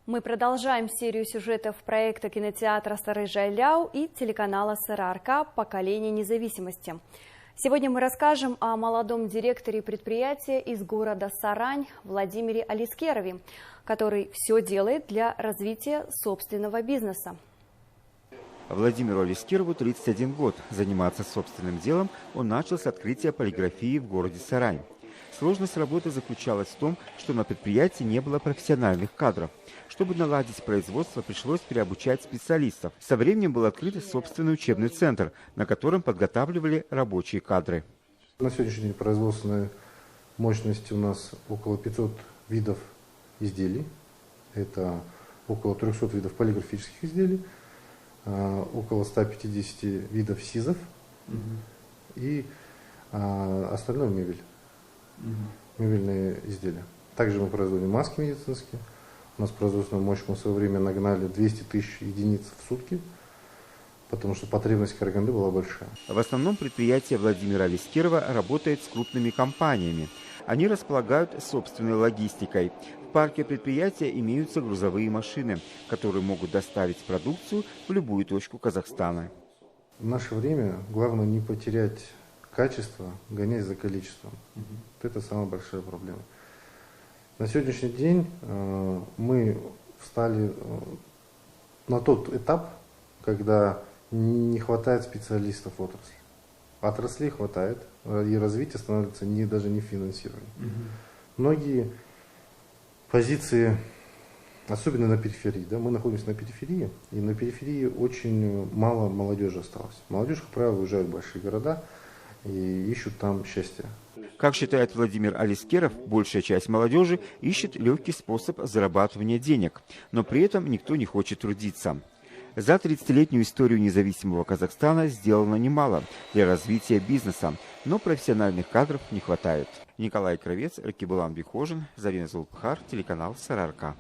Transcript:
Мы продолжаем серию сюжетов проекта кинотеатра «Сарыжайляу» и телеканала СРРК «Поколение независимости». Сегодня мы расскажем о молодом директоре предприятия из города Сарань Владимире Алискерове, который все делает для развития собственного бизнеса. Владимиру Алискерову 31 год. Заниматься собственным делом он начал с открытия полиграфии в городе Сарань. Сложность работы заключалась в том, что на предприятии не было профессиональных кадров. Чтобы наладить производство, пришлось переобучать специалистов. Со временем был открыт собственный учебный центр, на котором подготавливали рабочие кадры. На сегодняшний день производственной мощности у нас около 500 видов изделий. Это около 300 видов полиграфических изделий, около 150 видов СИЗов и остальное мебель. Мебельные изделия. Также мы производим маски медицинские. У нас производственную мощь мы в свое время нагнали 200 тысяч единиц в сутки, потому что потребность Караганды была большая. В основном предприятие Владимира Алискерова работает с крупными компаниями. Они располагают собственной логистикой. В парке предприятия имеются грузовые машины, которые могут доставить продукцию в любую точку Казахстана. В наше время главное не потерять качество, гонясь за количеством. Это самая большая проблема. На сегодняшний день мы встали на тот этап, когда не хватает специалистов в отрасли. Отраслей хватает, и развитие становится даже не финансированием. Многие позиции, особенно на периферии, мы находимся на периферии, и на периферии очень мало молодежи осталось. Молодежь, как правило, уезжает в большие города и ищут там счастье. Как считает Владимир Алискеров, большая часть молодежи ищет легкий способ зарабатывания денег, но при этом никто не хочет трудиться. За 30-летнюю историю независимого Казахстана сделано немало для развития бизнеса, но профессиональных кадров не хватает. Николай Кравец, Ракибулан Бихожин, Зарина Зулпхар, телеканал СРРК.